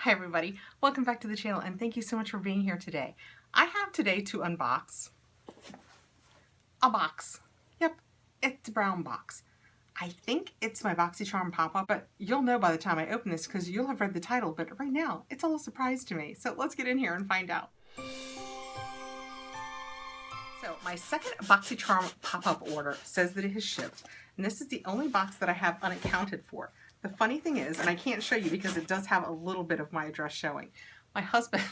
Hi everybody, welcome back to the channel and thank you so much for being here today. I have today to unbox a box. Yep, it's a brown box. I think it's my Boxycharm pop-up, but you'll know by the time I open this because you'll have read the title, but right now it's all a surprise to me. So let's get in here and find out. So my second Boxycharm pop-up order says that it has shipped, and this is the only box that I have unaccounted for. The funny thing is, and I can't show you because it does have a little bit of my address showing, my husband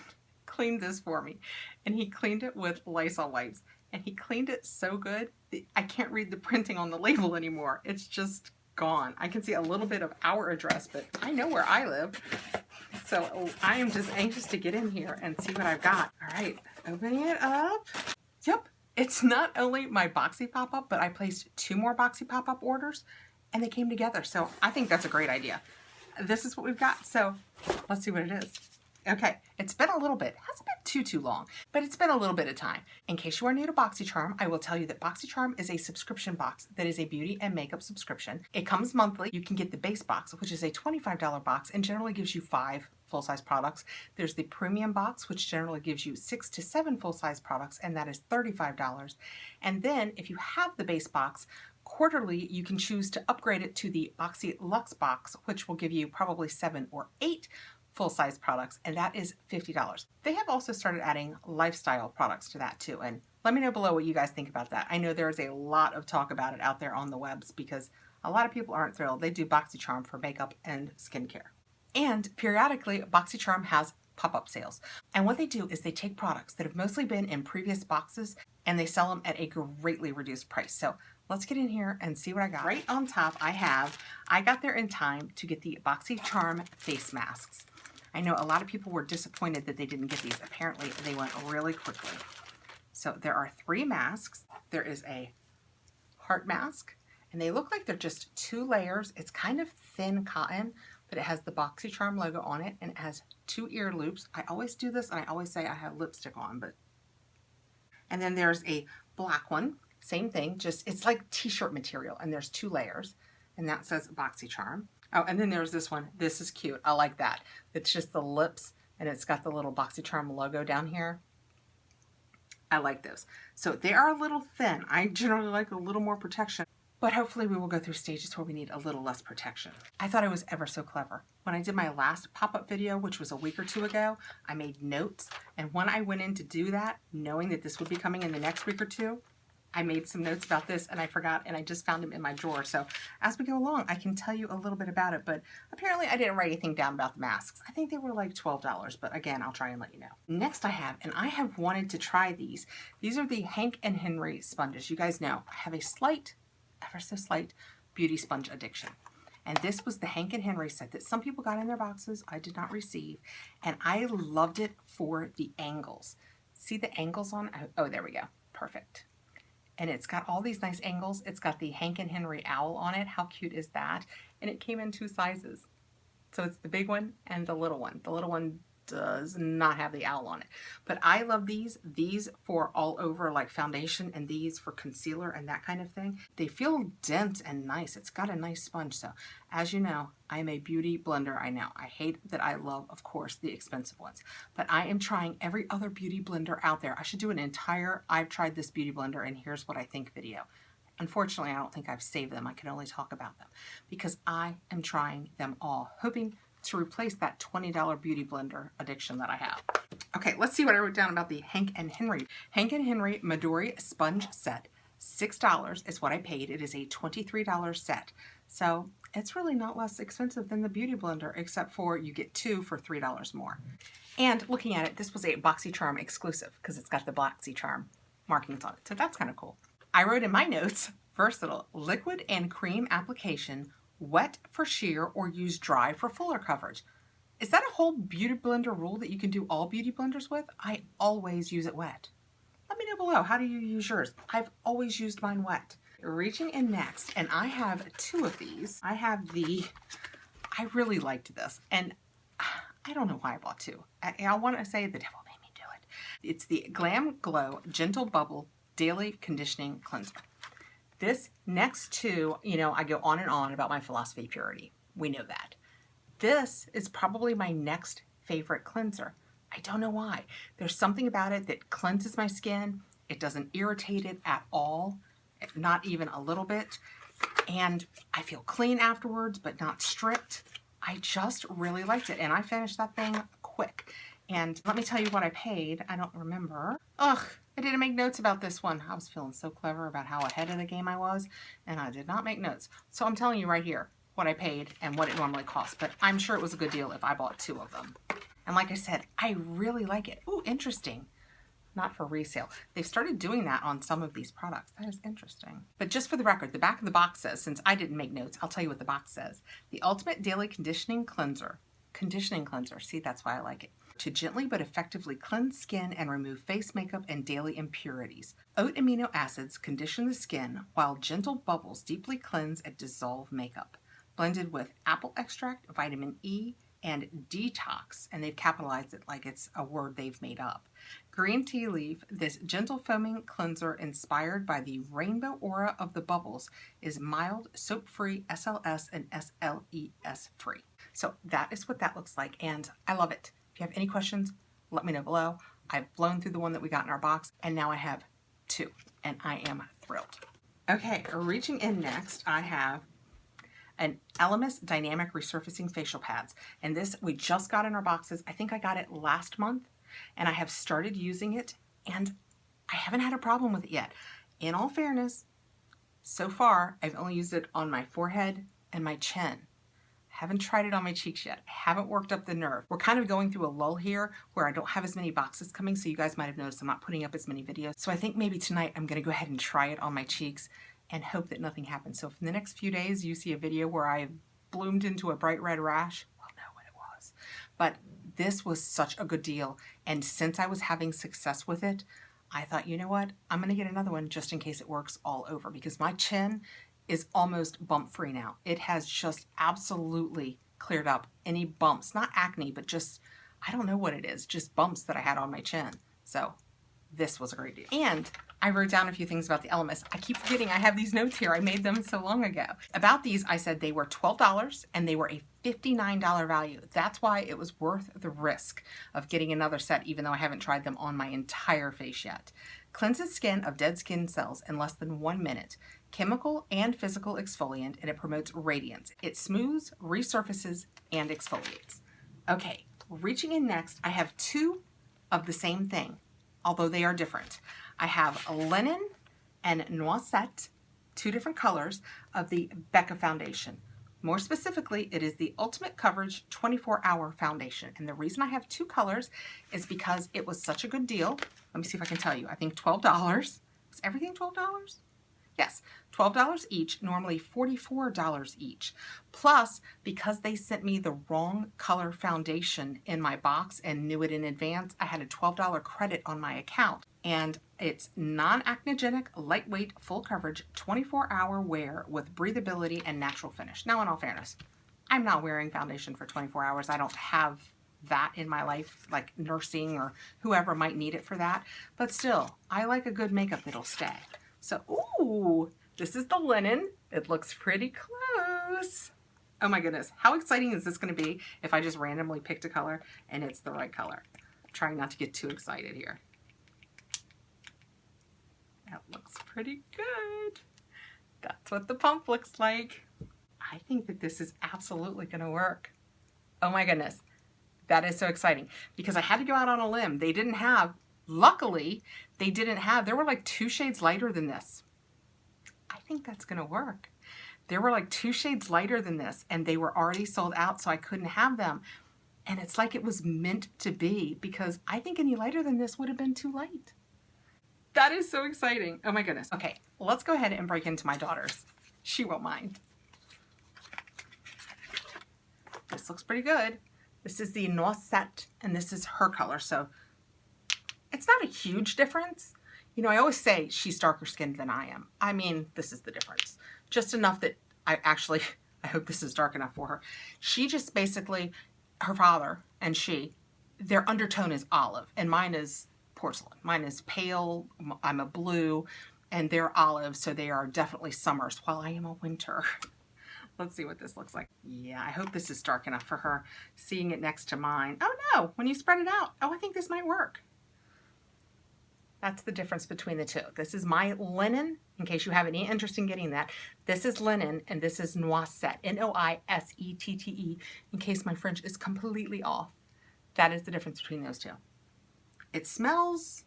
cleaned this for me, and he cleaned it with Lysol wipes, and he cleaned it so good that I can't read the printing on the label anymore. It's just gone. I can see a little bit of our address, but I know where I live. So I am just anxious to get in here and see what I've got. All right, opening it up. Yep. It's not only my Boxy pop-up, but I placed 2 more Boxy pop-up orders and they came together. So I think that's a great idea. This is what we've got. So let's see what it is. Okay, it's been a little bit, hasn't been too long, but it's been a little bit of time. In case you are new to Boxycharm, I will tell you that Boxycharm is a subscription box that is a beauty and makeup subscription. It comes monthly. You can get the base box, which is a $25 box and generally gives you 5 full-size products. There's the premium box, which generally gives you 6 to 7 full-size products, and that is $35. And then if you have the base box, quarterly, you can choose to upgrade it to the Boxy Luxe Box, which will give you probably 7 or 8 full-size products, and that is $50. They have also started adding lifestyle products to that too, and let me know below what you guys think about that. I know there's a lot of talk about it out there on the webs because a lot of people aren't thrilled. They do Boxycharm for makeup and skincare. And periodically, Boxycharm has pop-up sales. And what they do is they take products that have mostly been in previous boxes and they sell them at a greatly reduced price. So let's get in here and see what I got. Right on top, I got there in time to get the Boxycharm face masks. I know a lot of people were disappointed that they didn't get these. Apparently, they went really quickly. So there are 3 masks. There is a heart mask, and they look like they're just 2 layers. It's kind of thin cotton, but it has the Boxycharm logo on it, and it has 2 ear loops. I always do this, and I always say I have lipstick on, but... And then there's a black one. Same thing, just it's like t-shirt material, and there's 2 layers, and that says Boxycharm. Oh, and then there's this one. This is cute. I like that. It's just the lips, and it's got the little Boxycharm logo down here. I like those. So they are a little thin. I generally like a little more protection, but hopefully we will go through stages where we need a little less protection. I thought it was ever so clever. When I did my last pop-up video, which was a week or 2 ago, I made notes, and when I went in to do that, knowing that this would be coming in the next week or 2, I made some notes about this and I forgot, and I just found them in my drawer. So as we go along, I can tell you a little bit about it, but apparently I didn't write anything down about the masks. I think they were like $12, but again, I'll try and let you know. Next I have wanted to try these. These are the Hank and Henry sponges. You guys know I have a slight, ever so slight, beauty sponge addiction. And this was the Hank and Henry set that some people got in their boxes. I did not receive, and I loved it for the angles. See the angles on it? Oh, there we go. Perfect. And it's got all these nice angles. It's got the Hank and Henry owl on it. How cute is that? And it came in 2 sizes. So it's the big one and the little one. The little one does not have the owl on it. But I love these. These for all over like foundation, and these for concealer and that kind of thing. They feel dense and nice. It's got a nice sponge. So as you know, I am a beauty blender. I know. I hate that I love, of course, the expensive ones. But I am trying every other beauty blender out there. I should do an entire I've tried this beauty blender and here's what I think video. Unfortunately, I don't think I've saved them. I can only talk about them because I am trying them all, hoping to replace that $20 beauty blender addiction that I have. Okay, let's see what I wrote down about the Hank and Henry. Hank and Henry Midori sponge set. $6 is what I paid. It is a $23 set. So it's really not less expensive than the beauty blender, except for you get 2 for $3 more. And looking at it, this was a Boxycharm exclusive because it's got the Boxycharm markings on it. So that's kind of cool. I wrote in my notes, versatile liquid and cream application, wet for sheer or use dry for fuller coverage. Is that a whole beauty blender rule that you can do all beauty blenders with? I always use it wet. Let me know below, how do you use yours? I've always used mine wet. Reaching in next, and I have 2 of these. I really liked this, and I don't know why I bought 2. I want to say the devil made me do it. It's the Glamglow Gentle Bubble Daily Conditioning Cleanser. This next to, I go on and on about my philosophy purity. We know that. This is probably my next favorite cleanser. I don't know why. There's something about it that cleanses my skin. It doesn't irritate it at all, not even a little bit. And I feel clean afterwards, but not stripped. I just really liked it, and I finished that thing quick. And let me tell you what I paid. I don't remember. Ugh, I didn't make notes about this one. I was feeling so clever about how ahead of the game I was, and I did not make notes. So I'm telling you right here what I paid and what it normally costs, but I'm sure it was a good deal if I bought 2 of them. And like I said, I really like it. Ooh, interesting. Not for resale. They've started doing that on some of these products. That is interesting. But just for the record, the back of the box says, since I didn't make notes, I'll tell you what the box says. The Ultimate Daily Conditioning Cleanser. Conditioning cleanser. See, that's why I like it. To gently but effectively cleanse skin and remove face makeup and daily impurities. Oat amino acids condition the skin while gentle bubbles deeply cleanse and dissolve makeup. Blended with apple extract, vitamin E, and detox, and they've capitalized it like it's a word they've made up. Green tea leaf, this gentle foaming cleanser inspired by the rainbow aura of the bubbles, is mild, soap-free, SLS, and SLES free. So that is what that looks like, and I love it. If you have any questions, let me know below. I've blown through the one that we got in our box, and now I have 2, and I am thrilled. Okay, reaching in next, I have an Elemis Dynamic Resurfacing Facial Pads. And this we just got in our boxes. I think I got it last month, and I have started using it, and I haven't had a problem with it yet. In all fairness, so far, I've only used it on my forehead and my chin. Haven't tried it on my cheeks yet. Haven't worked up the nerve. We're kind of going through a lull here where I don't have as many boxes coming, so you guys might have noticed I'm not putting up as many videos. So I think maybe tonight I'm gonna go ahead and try it on my cheeks and hope that nothing happens. So if in the next few days you see a video where I've bloomed into a bright red rash, well, know what it was. But this was such a good deal, and since I was having success with it, I thought, you know what, I'm gonna get another one just in case it works all over, because my chin is almost bump free now. It has just absolutely cleared up any bumps, not acne, but just, I don't know what it is, just bumps that I had on my chin. So this was a great deal. And I wrote down a few things about the Elemis. I keep forgetting I have these notes here. I made them so long ago. About these, I said they were $12 and they were a $59 value. That's why it was worth the risk of getting another set, even though I haven't tried them on my entire face yet. Cleanses skin of dead skin cells in less than 1 minute. Chemical and physical exfoliant, and it promotes radiance. It smooths, resurfaces, and exfoliates. Okay, reaching in next, I have 2 of the same thing, although they are different. I have Linen and Noisette, 2 different colors of the Becca foundation. More specifically, it is the Ultimate Coverage 24-Hour Foundation. And the reason I have 2 colors is because it was such a good deal. Let me see if I can tell you. I think $12. Was everything $12? Yes, $12 each, normally $44 each. Plus, because they sent me the wrong color foundation in my box and knew it in advance, I had a $12 credit on my account. And it's non-acnogenic, lightweight, full coverage, 24-hour wear with breathability and natural finish. Now, in all fairness, I'm not wearing foundation for 24 hours. I don't have that in my life, like nursing or whoever might need it for that. But still, I like a good makeup that'll stay. So, ooh, this is the Linen. It looks pretty close. Oh my goodness, how exciting is this going to be if I just randomly picked a color and it's the right color? I'm trying not to get too excited here. That looks pretty good. That's what the pump looks like. I think that this is absolutely going to work. Oh my goodness, that is so exciting because I had to go out on a limb. They didn't have, luckily, they didn't have, there were like 2 shades lighter than this. I think that's going to work. There were like 2 shades lighter than this and they were already sold out, so I couldn't have them. And it's like it was meant to be because I think any lighter than this would have been too light. That is so exciting. Oh my goodness. Okay, let's go ahead and break into my daughter's. She won't mind. This looks pretty good. This is the Noisette and this is her color. So it's not a huge difference. You know, I always say she's darker skinned than I am. I mean, this is the difference. Just enough that I hope this is dark enough for her. She just basically, her father and she, their undertone is olive and mine is porcelain. Mine is pale, I'm a blue, and they're olive, so they are definitely summers, while I am a winter. Let's see what this looks like. Yeah, I hope this is dark enough for her. Seeing it next to mine. Oh no, when you spread it out. Oh, I think this might work. That's the difference between the two. This is my linen, in case you have any interest in getting that. This is linen and this is noisette, N-O-I-S-E-T-T-E, in case my French is completely off. That is the difference between those two. It smells,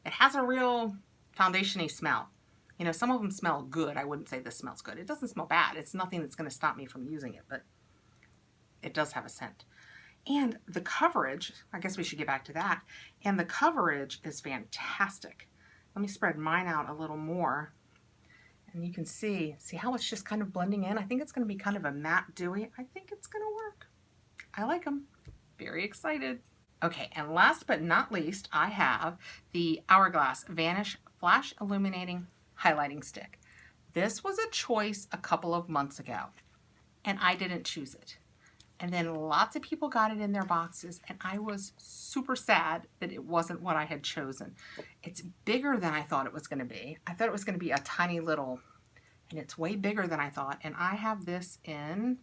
it has a real foundation-y smell. You know, some of them smell good. I wouldn't say this smells good. It doesn't smell bad. It's nothing that's going to stop me from using it, but it does have a scent. And the coverage, I guess we should get back to that. And the coverage is fantastic. Let me spread mine out a little more. And you can see how it's just kind of blending in. I think it's going to be kind of a matte dewy. I think it's going to work. I like them. Very excited. Okay, and last but not least, I have the Hourglass Vanish Flash Illuminating Highlighting Stick. This was a choice a couple of months ago, and I didn't choose it. And then lots of people got it in their boxes, and I was super sad that it wasn't what I had chosen. It's bigger than I thought it was going to be. I thought it was going to be a tiny little, and it's way bigger than I thought. And I have this in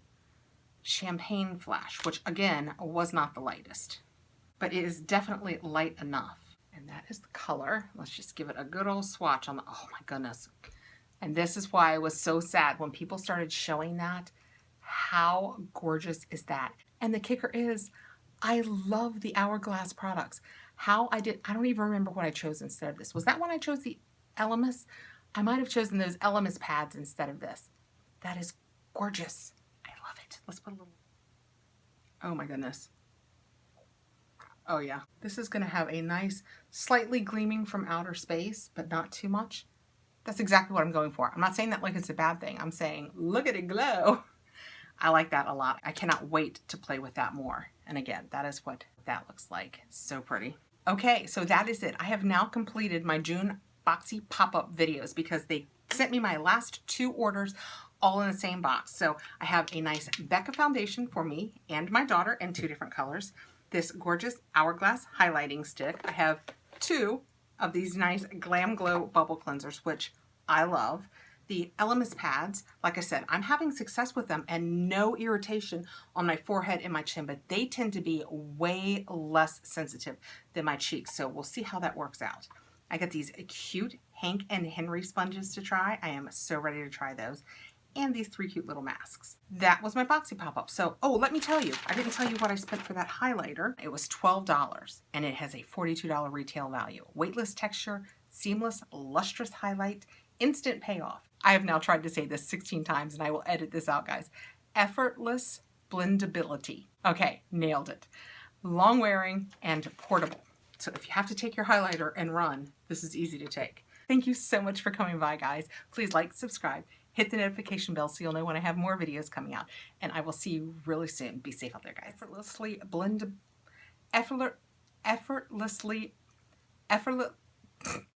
Champagne Flash, which again was not the lightest, but it is definitely light enough. And that is the color. Let's just give it a good old swatch on the, oh my goodness. And this is why I was so sad when people started showing that. How gorgeous is that? And the kicker is, I love the Hourglass products. I don't even remember what I chose instead of this. Was that when I chose the Elemis? I might have chosen those Elemis pads instead of this. That is gorgeous. I love it. Let's put a little, oh my goodness. Oh yeah. This is gonna have a nice, slightly gleaming from outer space, but not too much. That's exactly what I'm going for. I'm not saying that like it's a bad thing. I'm saying, look at it glow. I like that a lot. I cannot wait to play with that more. And again, that is what that looks like. So pretty. Okay, so that is it. I have now completed my June Boxy Pop-Up videos because they sent me my last 2 orders all in the same box. So I have a nice Becca foundation for me and my daughter in 2 different colors. This gorgeous Hourglass highlighting stick. I have 2 of these nice Glamglow bubble cleansers, which I love. The Elemis pads, like I said, I'm having success with them and no irritation on my forehead and my chin, but they tend to be way less sensitive than my cheeks. So we'll see how that works out. I got these cute Hank and Henry sponges to try. I am so ready to try those. And these 3 cute little masks. That was my Boxy Pop-Up. So, oh, let me tell you, I didn't tell you what I spent for that highlighter. It was $12 and it has a $42 retail value. Weightless texture, seamless, lustrous highlight, instant payoff. I have now tried to say this 16 times and I will edit this out, guys. Effortless blendability. Okay, nailed it. Long wearing and portable. So if you have to take your highlighter and run, this is easy to take. Thank you so much for coming by, guys. Please like, subscribe, hit the notification bell so you'll know when I have more videos coming out. And I will see you really soon. Be safe out there, guys. Effortlessly